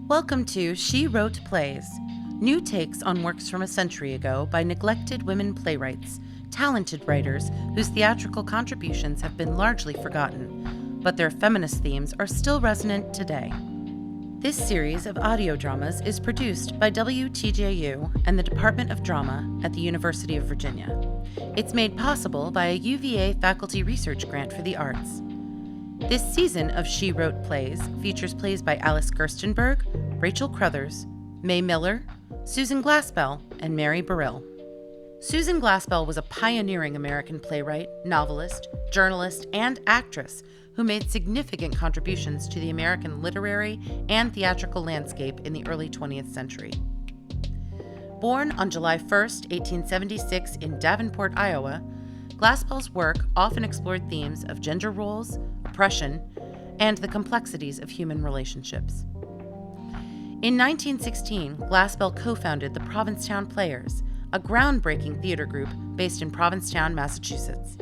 Welcome to She Wrote Plays, new takes on works from a century ago by neglected women playwrights, talented writers whose theatrical contributions have been largely forgotten, but their feminist themes are still resonant today. This series of audio dramas is produced by WTJU and the Department of Drama at the University of Virginia. It's made possible by a UVA faculty research grant for the arts. This season of She Wrote Plays features plays by Alice Gerstenberg, Rachel Crothers, May Miller, Susan Glaspell, and Mary Burrill. Susan Glaspell was a pioneering American playwright, novelist, journalist, and actress who made significant contributions to the American literary and theatrical landscape in the early 20th century. Born on July 1, 1876 in Davenport, Iowa, Glaspell's work often explored themes of gender roles, oppression, and the complexities of human relationships. In 1916, Glaspell co-founded the Provincetown Players, a groundbreaking theater group based in Provincetown, Massachusetts.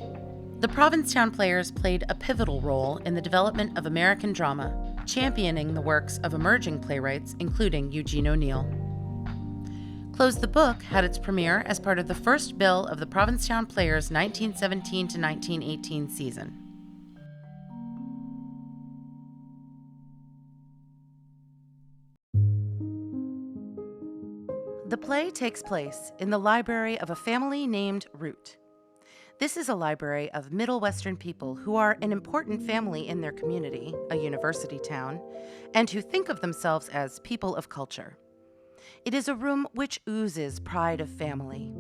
The Provincetown Players played a pivotal role in the development of American drama, championing the works of emerging playwrights, including Eugene O'Neill. Close the Book had its premiere as part of the first bill of the Provincetown Players' 1917 to 1918 season. The play takes place in the library of a family named Root. This is a library of Middle Western people who are an important family in their community, a university town, and who think of themselves as people of culture. It is a room which oozes pride of family.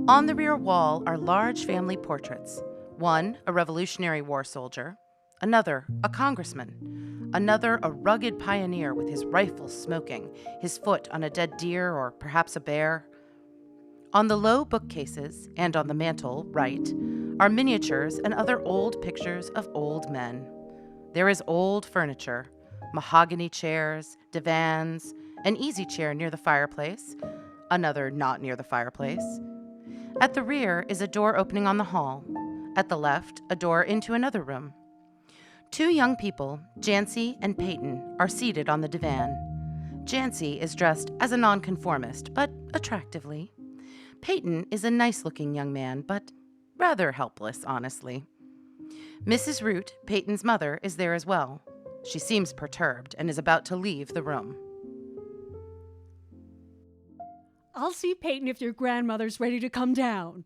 On the rear wall are large family portraits. One, a Revolutionary War soldier. Another, a congressman. Another, a rugged pioneer with his rifle smoking, his foot on a dead deer or perhaps a bear. On the low bookcases and on the mantel, right, are miniatures and other old pictures of old men. There is old furniture, mahogany chairs, divans, an easy chair near the fireplace, another not near the fireplace. At the rear is a door opening on the hall. At the left, a door into another room. Two young people, Jancy and Peyton, are seated on the divan. Jancy is dressed as a nonconformist, but attractively. Peyton is a nice-looking young man, but rather helpless, honestly. Mrs. Root, Peyton's mother, is there as well. She seems perturbed and is about to leave the room. I'll see Peyton if your grandmother's ready to come down.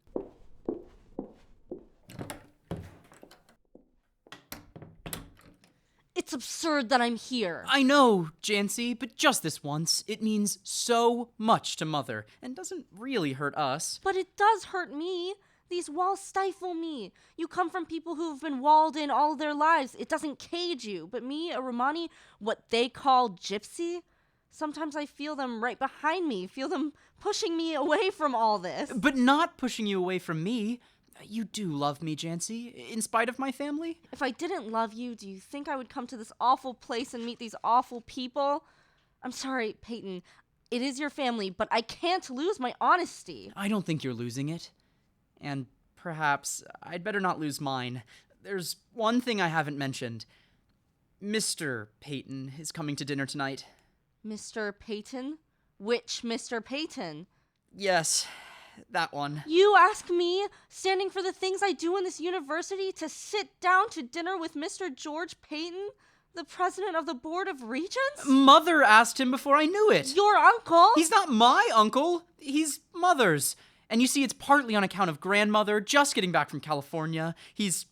It's absurd that I'm here. I know, Jancy, but just this once. It means so much to Mother, and doesn't really hurt us. But it does hurt me. These walls stifle me. You come from people who've been walled in all their lives. It doesn't cage you. But me, a Romani, what they call gypsy, sometimes I feel them right behind me, feel them pushing me away from all this. But not pushing you away from me. You do love me, Jancy, in spite of my family? If I didn't love you, do you think I would come to this awful place and meet these awful people? I'm sorry, Peyton. It is your family, but I can't lose my honesty. I don't think you're losing it. And perhaps I'd better not lose mine. There's one thing I haven't mentioned. Mr. Peyton is coming to dinner tonight. Mr. Peyton? Which Mr. Peyton? Yes, that one. You ask me, standing for the things I do in this university, to sit down to dinner with Mr. George Peyton, the president of the Board of Regents? Mother asked him before I knew it. Your uncle? He's not my uncle. He's Mother's. And you see, it's partly on account of Grandmother just getting back from California. He's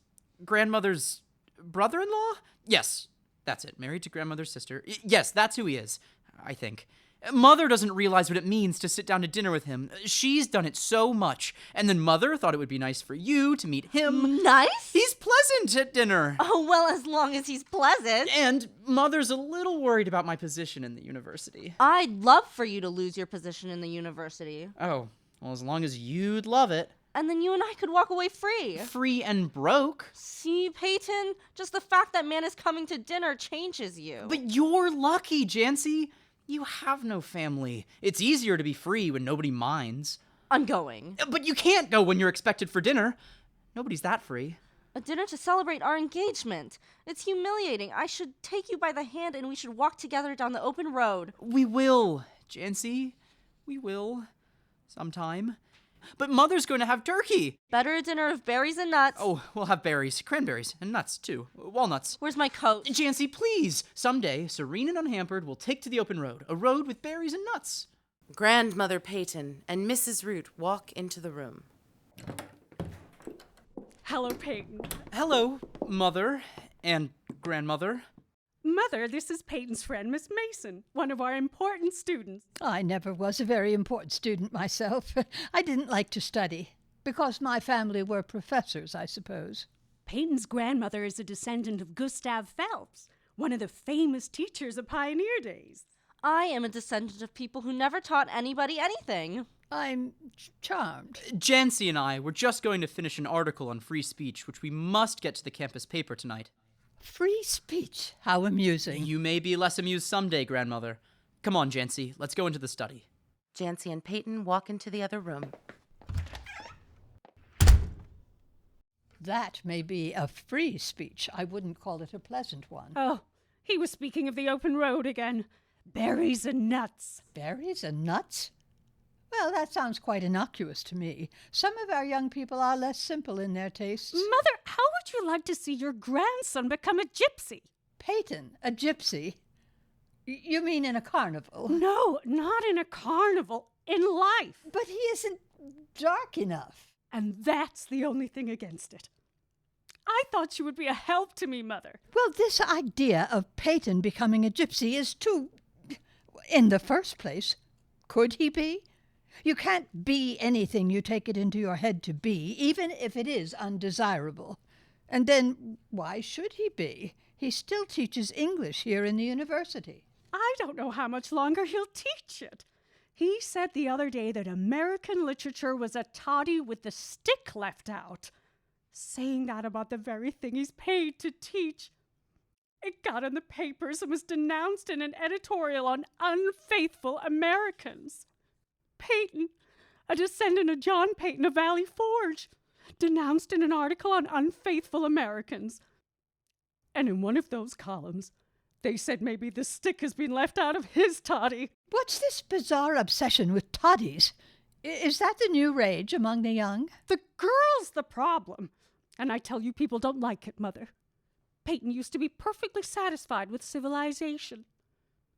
Grandmother's brother-in-law? Yes, that's it. Married to Grandmother's sister. Yes, that's who he is, I think. Mother doesn't realize what it means to sit down to dinner with him. She's done it so much. And then Mother thought it would be nice for you to meet him. Nice? He's pleasant at dinner. Oh, well, as long as he's pleasant. And Mother's a little worried about my position in the university. I'd love for you to lose your position in the university. Oh, well, as long as you'd love it. And then you and I could walk away free. Free and broke? See, Peyton? Just the fact that man is coming to dinner changes you. But you're lucky, Jancy. You have no family. It's easier to be free when nobody minds. I'm going. But you can't go when you're expected for dinner. Nobody's that free. A dinner to celebrate our engagement. It's humiliating. I should take you by the hand and we should walk together down the open road. We will, Jancy. We will. Sometime. But Mother's going to have turkey. Better a dinner of berries and nuts. Oh, we'll have berries, cranberries, and nuts, too. Walnuts. Where's my coat? Jancy, please. Someday, serene and unhampered, we'll take to the open road. A road with berries and nuts. Grandmother Peyton and Mrs. Root walk into the room. Hello, Peyton. Hello, Mother and Grandmother. Mother, this is Peyton's friend, Miss Mason, one of our important students. I never was a very important student myself. I didn't like to study, because my family were professors, I suppose. Peyton's grandmother is a descendant of Gustav Phelps, one of the famous teachers of pioneer days. I am a descendant of people who never taught anybody anything. I'm charmed. Jancy and I were just going to finish an article on free speech, which we must get to the campus paper tonight. Free speech. How amusing. You may be less amused someday, Grandmother. Come on, Jancy, let's go into the study. Jancy and Peyton walk into the other room. That may be a free speech. I wouldn't call it a pleasant one. Oh, he was speaking of the open road again. Berries and nuts. Berries and nuts? Well, that sounds quite innocuous to me. Some of our young people are less simple in their tastes. Mother, how would you like to see your grandson become a gypsy? Peyton, a gypsy? You mean in a carnival? No, not in a carnival, in life. But he isn't dark enough. And that's the only thing against it. I thought you would be a help to me, Mother. Well, this idea of Peyton becoming a gypsy is too... In the first place, could he be? You can't be anything you take it into your head to be, even if it is undesirable. And then, why should he be? He still teaches English here in the university. I don't know how much longer he'll teach it. He said the other day that American literature was a toddy with the stick left out. Saying that about the very thing he's paid to teach. It got in the papers and was denounced in an editorial on unfaithful Americans. Peyton, a descendant of John Peyton of Valley Forge, denounced in an article on unfaithful Americans. And in one of those columns, they said maybe the stick has been left out of his toddy. What's this bizarre obsession with toddies? Is that the new rage among the young? The girl's the problem. And I tell you, people don't like it, Mother. Peyton used to be perfectly satisfied with civilization.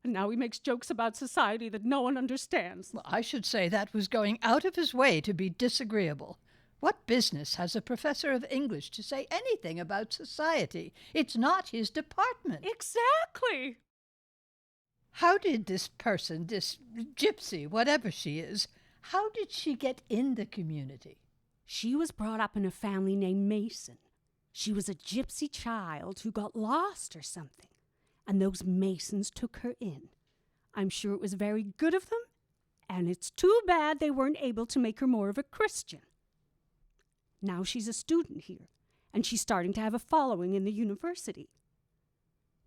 And now he makes jokes about society that no one understands. Well, I should say that was going out of his way to be disagreeable. What business has a professor of English to say anything about society? It's not his department. Exactly. How did this person, this gypsy, whatever she is, how did she get in the community? She was brought up in a family named Mason. She was a gypsy child who got lost or something, and those Masons took her in. I'm sure it was very good of them, and it's too bad they weren't able to make her more of a Christian. Now she's a student here, and she's starting to have a following in the university.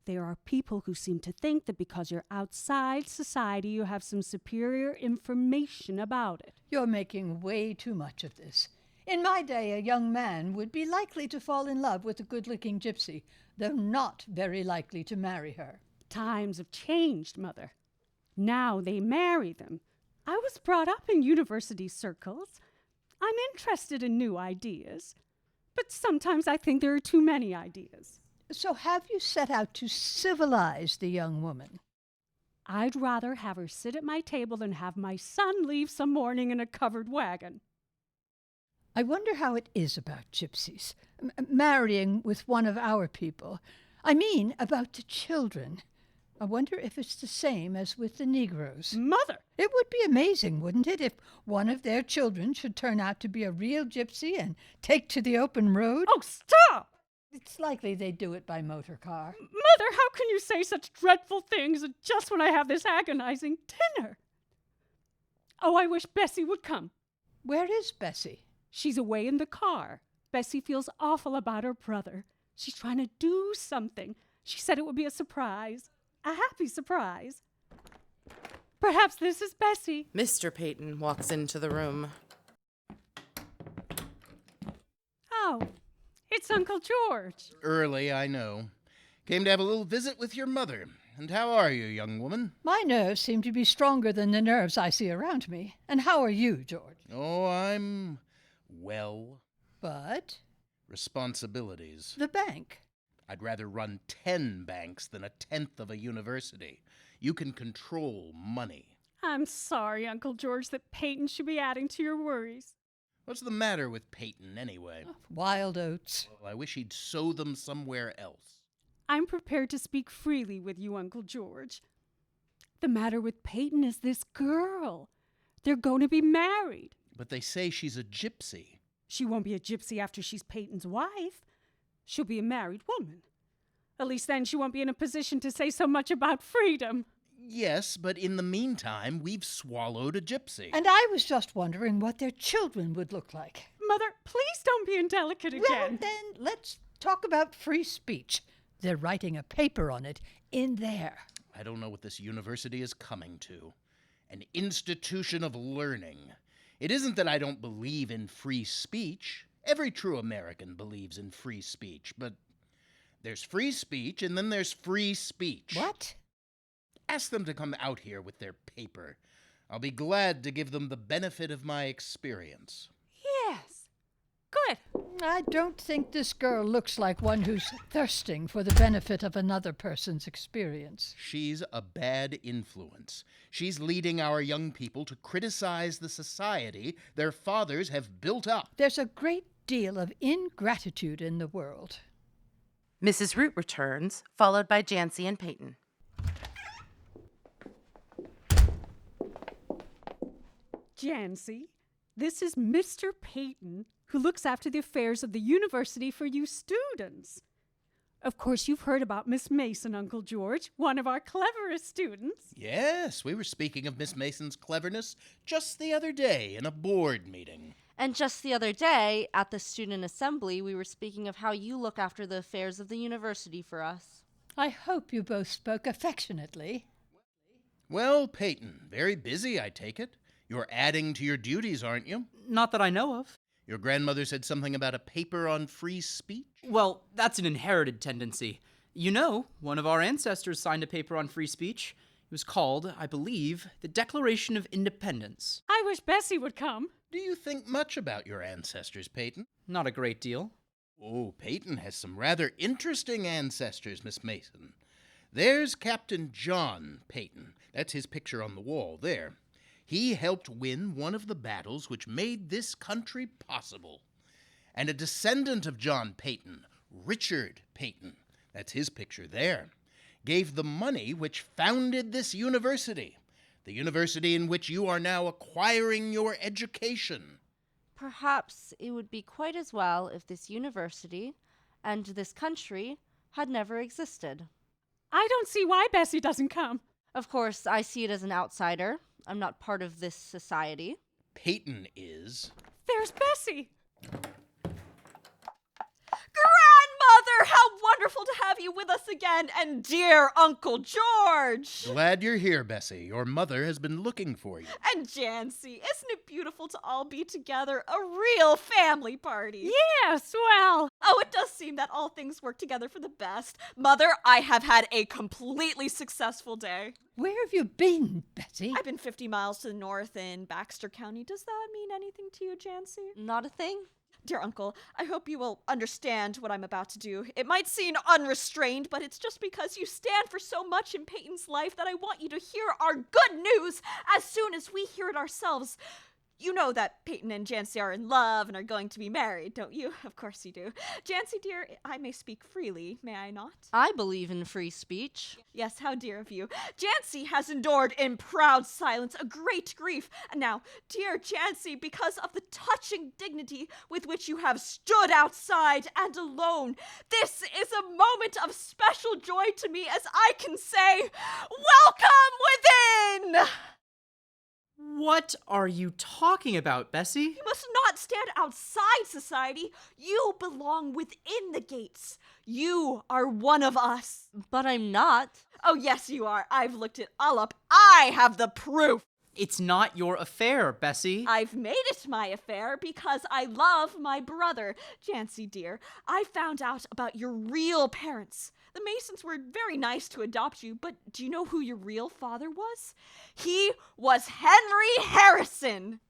There are people who seem to think that because you're outside society, you have some superior information about it. You're making way too much of this. In my day, a young man would be likely to fall in love with a good-looking gypsy, though not very likely to marry her. Times have changed, Mother. Now they marry them. I was brought up in university circles. I'm interested in new ideas, but sometimes I think there are too many ideas. So have you set out to civilize the young woman? I'd rather have her sit at my table than have my son leave some morning in a covered wagon. I wonder how it is about gypsies, marrying with one of our people. I mean, about the children. I wonder if it's the same as with the Negroes. Mother! It would be amazing, wouldn't it, if one of their children should turn out to be a real gypsy and take to the open road? Oh, stop! It's likely they'd do it by motor car. Mother, how can you say such dreadful things just when I have this agonizing dinner? Oh, I wish Bessie would come. Where is Bessie? She's away in the car. Bessie feels awful about her brother. She's trying to do something. She said it would be a surprise. A happy surprise. Perhaps this is Bessie. Mr. Peyton walks into the room. Oh, It's Uncle George. Early, I know. Came to have a little visit with your mother. And how are you, young woman? My nerves seem to be stronger than the nerves I see around me. And how are you, George? Oh, I'm well. But Responsibilities. the bank. I'd rather run 10 banks than a tenth of a university. You can control money. I'm sorry, Uncle George, that Peyton should be adding to your worries. What's the matter with Peyton, anyway? Wild oats. Well, I wish he'd sow them somewhere else. I'm prepared to speak freely with you, Uncle George. The matter with Peyton is this girl. They're going to be married. But they say she's a gypsy. She won't be a gypsy after she's Peyton's wife. She'll be a married woman. At least then she won't be in a position to say so much about freedom. Yes, but in the meantime, we've swallowed a gypsy. And I was just wondering what their children would look like. Mother, please don't be indelicate Well, again. then let's talk about free speech. They're writing a paper on it in there. I don't know what this university is coming to. An institution of learning. It isn't that I don't believe in free speech. Every true American believes in free speech, but there's free speech and then there's free speech. What? Ask them to come out here with their paper. I'll be glad to give them the benefit of my experience. Yes. Good. I don't think this girl looks like one who's thirsting for the benefit of another person's experience. She's a bad influence. She's leading our young people to criticize the society their fathers have built up. There's a great deal of ingratitude in the world. Mrs. Root returns, followed by Jancy and Peyton. Jancy, this is Mr. Peyton, who looks after the affairs of the university for you students. Of course, you've heard about Miss Mason, Uncle George, one of our cleverest students. Yes, we were speaking of Miss Mason's cleverness just the other day in a board meeting. And just the other day, at the student assembly, we were speaking of how you look after the affairs of the university for us. I hope you both spoke affectionately. Well, Peyton, very busy, I take it. You're adding to your duties, aren't you? Not that I know of. Your grandmother said something about a paper on free speech? Well, that's an inherited tendency. You know, one of our ancestors signed a paper on free speech. It was called, I believe, the Declaration of Independence. I wish Bessie would come. Do you think much about your ancestors, Peyton? Not a great deal. Oh, Peyton has some rather interesting ancestors, Miss Mason. There's Captain John Peyton. That's his picture on the wall there. He helped win one of the battles which made this country possible. And a descendant of John Peyton, Richard Peyton, that's his picture there, gave the money which founded this university, the university in which you are now acquiring your education. Perhaps it would be quite as well if this university and this country had never existed. I don't see why Bessie doesn't come. Of course, I see it as an outsider. I'm not part of this society. Peyton is. There's Bessie. Grandmother, how wonderful to have you with us again, and dear Uncle George. Glad you're here, Bessie. Your mother has been looking for you. And Jancy, isn't it beautiful to all be together? A real family party. Yes, well. Oh, it does seem that all things work together for the best. Mother, I have had a completely successful day. Where have you been, Betty? I've been 50 miles to the north in Baxter County. Does that mean anything to you, Jancy? Not a thing? Dear uncle, I hope you will understand what I'm about to do. It might seem unrestrained, but it's just because you stand for so much in Peyton's life that I want you to hear our good news as soon as we hear it ourselves. You know that Peyton and Jancy are in love and are going to be married, don't you? Of course you do. Jancy, dear, I may speak freely, may I not? I believe in free speech. Yes, how dear of you. Jancy has endured in proud silence a great grief. And now, dear Jancy, because of the touching dignity with which you have stood outside and alone, this is a moment of special joy to me as I can say, welcome within! What are you talking about, Bessie? You must not stand outside society. You belong within the gates. You are one of us. But I'm not. Oh, yes, you are. I've looked it all up. I have the proof. It's not your affair, Bessie. I've made it my affair because I love my brother. Jancy, dear, I found out about your real parents. The Masons were very nice to adopt you, but do you know who your real father was? He was Henry Harrison,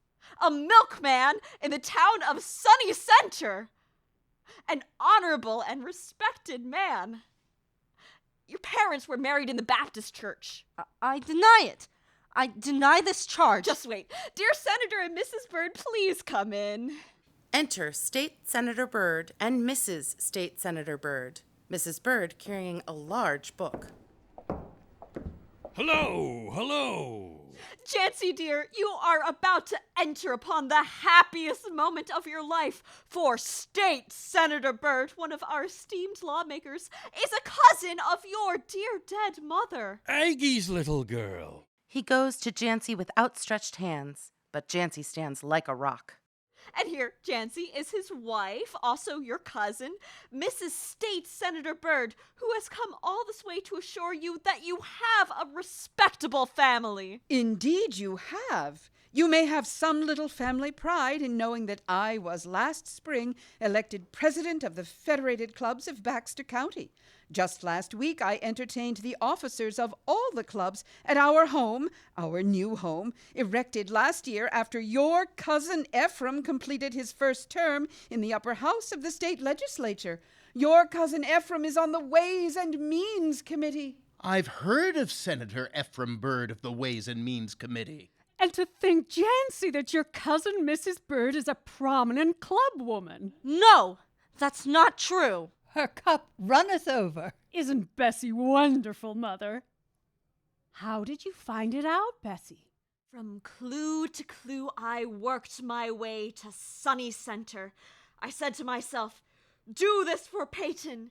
a milkman in the town of Sunny Center. An honorable and respected man. Your parents were married in the Baptist church. I deny it. I deny this charge. Just wait. Dear Senator and Mrs. Byrd, please come in. Enter State Senator Byrd and Mrs. State Senator Byrd. Mrs. Byrd carrying a large book. Hello, hello. Jancy, dear, you are about to enter upon the happiest moment of your life, for State Senator Byrd, one of our esteemed lawmakers, is a cousin of your dear dead mother. Aggie's little girl. He goes to Jancy with outstretched hands, but Jancy stands like a rock. And here, Jancy, is his wife, also your cousin, Mrs. State Senator Byrd, who has come all this way to assure you that you have a respectable family. Indeed, you have. You may have some little family pride in knowing that I was last spring elected president of the Federated Clubs of Baxter County. Just last week, I entertained the officers of all the clubs at our home, our new home, erected last year after your cousin Ephraim completed his first term in the upper house of the state legislature. Your cousin Ephraim is on the Ways and Means Committee. I've heard of Senator Ephraim Byrd of the Ways and Means Committee. And to think, Jancy, that your cousin Mrs. Byrd is a prominent club woman. No, that's not true. Her cup runneth over. Isn't Bessie wonderful, Mother? How did you find it out, Bessie? From clue to clue, I worked my way to Sunny Center. I said to myself, do this for Peyton.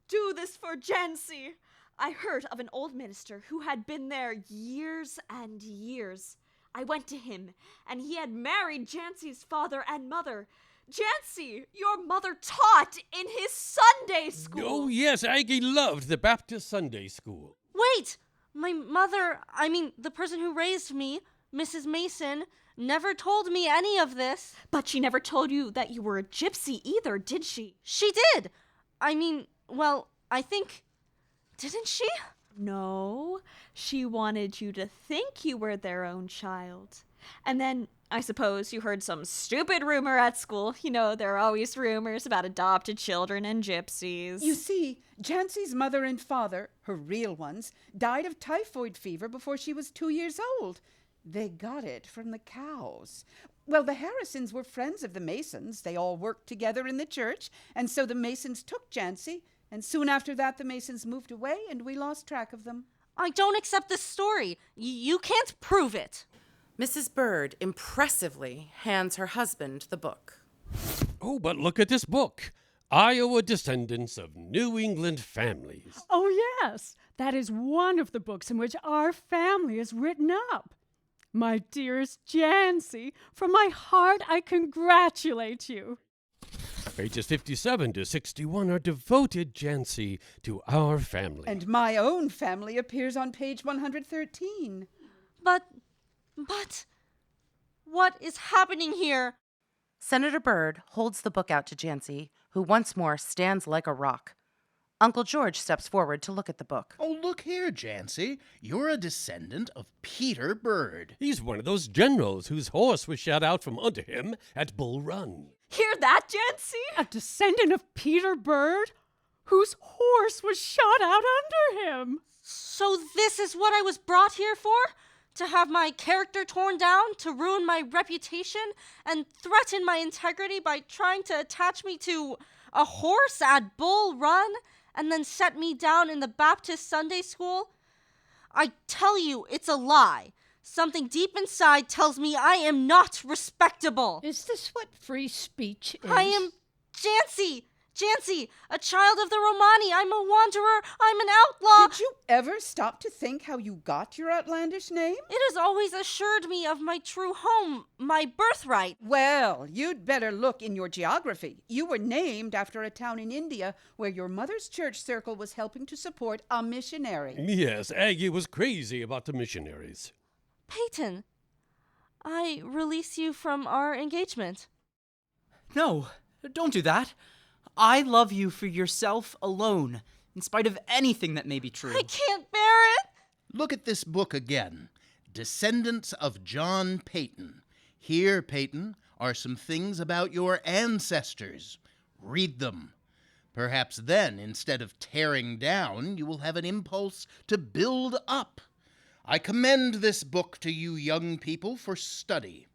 Do this for Jancy. I heard of an old minister who had been there years and years. I went to him, and he had married Jancy's father and mother. Jancy, your mother taught in his Sunday school. Oh, yes, Aggie loved the Baptist Sunday School. Wait! My mother, the person who raised me, Mrs. Mason, never told me any of this. But she never told you that you were a gypsy either, did she? She did! I think... Didn't she? No, she wanted you to think you were their own child. And then, I suppose, you heard some stupid rumor at school. You know, there are always rumors about adopted children and gypsies. You see, Jancy's mother and father, her real ones, died of typhoid fever before she was 2 years old. They got it from the cows. Well, the Harrisons were friends of the Masons. They all worked together in the church, and so the Masons took Jancy, and soon after that the Masons moved away and we lost track of them. I don't accept this story. You can't prove it. Mrs. Byrd impressively hands her husband the book. Oh, but look at this book. Iowa Descendants of New England Families. Oh, yes. That is one of the books in which our family is written up. My dearest Jancy, from my heart I congratulate you. Pages 57 to 61 are devoted, Jancy, to our family. And my own family appears on page 113. But, what is happening here? Senator Byrd holds the book out to Jancy, who once more stands like a rock. Uncle George steps forward to look at the book. Oh, look here, Jancy. You're a descendant of Peter Byrd. He's one of those generals whose horse was shot out from under him at Bull Run. Hear that, Jancy? A descendant of Peter Byrd, whose horse was shot out under him. So this is what I was brought here for? To have my character torn down, to ruin my reputation, and threaten my integrity by trying to attach me to a horse at Bull Run, and then set me down in the Baptist Sunday School? I tell you, it's a lie. Something deep inside tells me I am not respectable. Is this what free speech is? I am Jancy, a child of the Romani. I'm a wanderer. I'm an outlaw. Did you ever stop to think how you got your outlandish name? It has always assured me of my true home, my birthright. Well, you'd better look in your geography. You were named after a town in India where your mother's church circle was helping to support a missionary. Yes, Aggie was crazy about the missionaries. Peyton, I release you from our engagement. No, don't do that. I love you for yourself alone, in spite of anything that may be true. I can't bear it! Look at this book again. Descendants of John Peyton. Here, Peyton, are some things about your ancestors. Read them. Perhaps then, instead of tearing down, you will have an impulse to build up. I commend this book to you young people for study.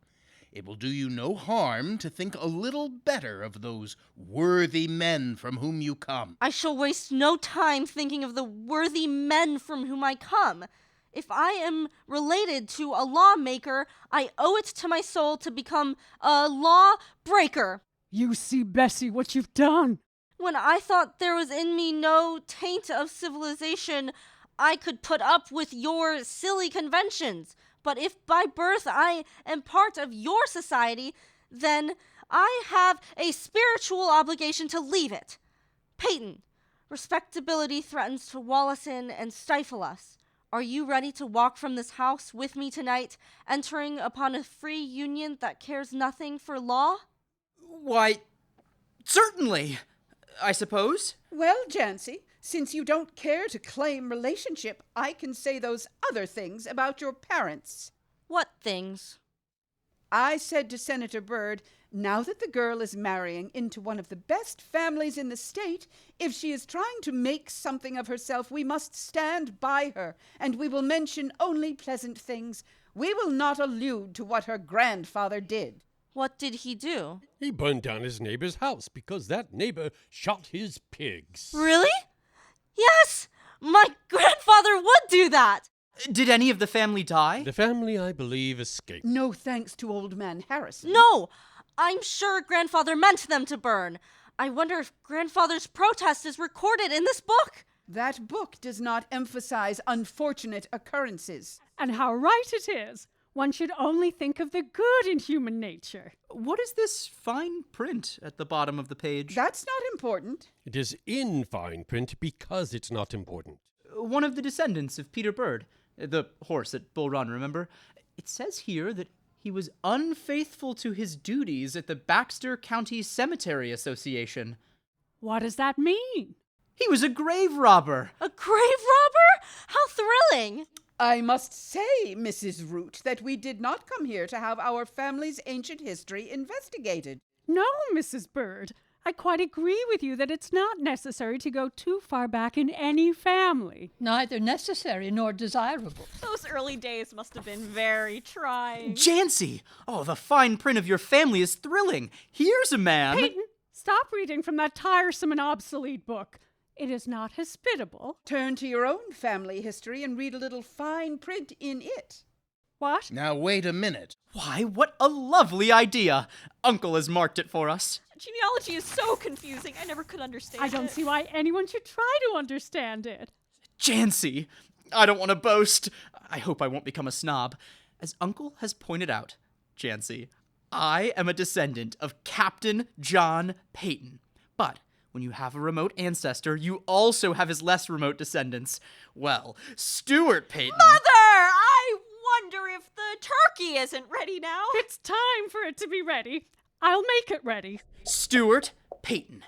It will do you no harm to think a little better of those worthy men from whom you come. I shall waste no time thinking of the worthy men from whom I come. If I am related to a lawmaker, I owe it to my soul to become a lawbreaker. You see, Bessie, what you've done. When I thought there was in me no taint of civilization, I could put up with your silly conventions. But if by birth I am part of your society, then I have a spiritual obligation to leave it. Peyton, respectability threatens to wall us in and stifle us. Are you ready to walk from this house with me tonight, entering upon a free union that cares nothing for law? Why, certainly, I suppose. Well, Jancy, since you don't care to claim relationship, I can say those other things about your parents. What things? I said to Senator Byrd, now that the girl is marrying into one of the best families in the state, if she is trying to make something of herself, we must stand by her, and we will mention only pleasant things. We will not allude to what her grandfather did. What did he do? He burned down his neighbor's house because that neighbor shot his pigs. Really? Yes! My grandfather would do that! Did any of the family die? The family, I believe, escaped. No thanks to old man Harrison. No! I'm sure grandfather meant them to burn. I wonder if grandfather's protest is recorded in this book. That book does not emphasize unfortunate occurrences. And how right it is. One should only think of the good in human nature. What is this fine print at the bottom of the page? That's not important. It is in fine print because it's not important. One of the descendants of Peter Byrd, the horse at Bull Run, remember? It says here that he was unfaithful to his duties at the Baxter County Cemetery Association. What does that mean? He was a grave robber. A grave robber? How thrilling! I must say, Mrs. Root, that we did not come here to have our family's ancient history investigated. No, Mrs. Byrd. I quite agree with you that it's not necessary to go too far back in any family. Neither necessary nor desirable. Those early days must have been very trying. Jancy! Oh, the fine print of your family is thrilling. Here's a man. Peyton, stop reading from that tiresome and obsolete book. It is not hospitable. Turn to your own family history and read a little fine print in it. What? Now, wait a minute. Why, what a lovely idea. Uncle has marked it for us. Genealogy is so confusing. I never could understand I don't it. see why anyone should try to understand it. Jancy, I don't want to boast. I hope I won't become a snob. As Uncle has pointed out, Jancy, I am a descendant of Captain John Peyton. But when you have a remote ancestor, you also have his less remote descendants. Well, Stuart Peyton... Mother! I wonder if the turkey isn't ready now. It's time for it to be ready. I'll make it ready. Stuart Peyton,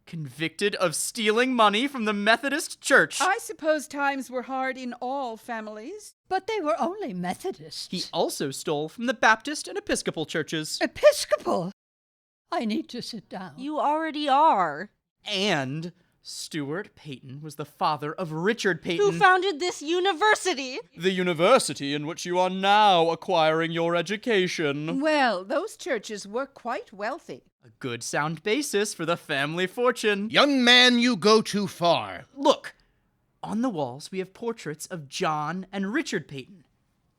convicted of stealing money from the Methodist Church. I suppose times were hard in all families. But they were only Methodists. He also stole from the Baptist and Episcopal churches. Episcopal! I need to sit down. You already are. And Stuart Peyton was the father of Richard Peyton. Who founded this university? The university in which you are now acquiring your education. Well, those churches were quite wealthy. A good sound basis for the family fortune. Young man, you go too far. Look, on the walls we have portraits of John and Richard Peyton.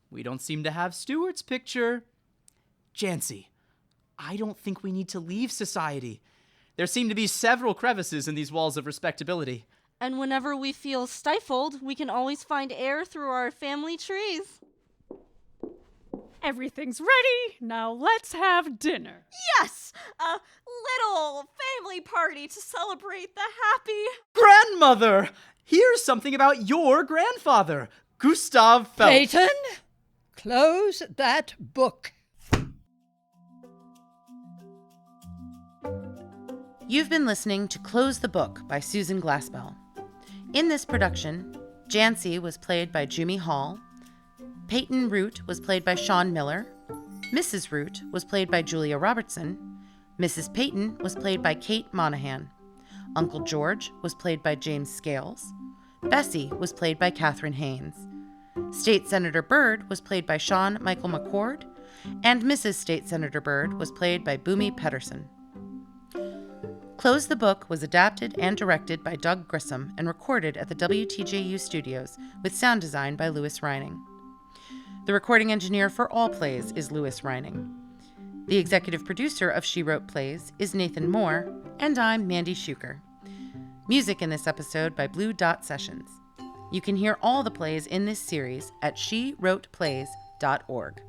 We don't seem to have Stuart's picture. Jancy, I don't think we need to leave society. There seem to be several crevices in these walls of respectability. And whenever we feel stifled, we can always find air through our family trees. Everything's ready. Now let's have dinner. Yes! A little family party to celebrate the happy... Grandmother! Here's something about your grandfather, Gustav Phelps. Peyton, close that book. You've been listening to Close the Book by Susan Glassbell. In this production, Jancy was played by Jumi Hall, Peyton Root was played by Sean Miller, Mrs. Root was played by Julia Robertson, Mrs. Peyton was played by Kate Monahan, Uncle George was played by James Scales, Bessie was played by Catherine Haynes, State Senator Byrd was played by Sean Michael McCord, and Mrs. State Senator Byrd was played by Boomy Pedersen. Close the Book was adapted and directed by Doug Grissom and recorded at the WTJU studios with sound design by Louis Reining. The recording engineer for all plays is Louis Reining. The executive producer of She Wrote Plays is Nathan Moore, and I'm Mandy Schuker. Music in this episode by Blue Dot Sessions. You can hear all the plays in this series at shewroteplays.org.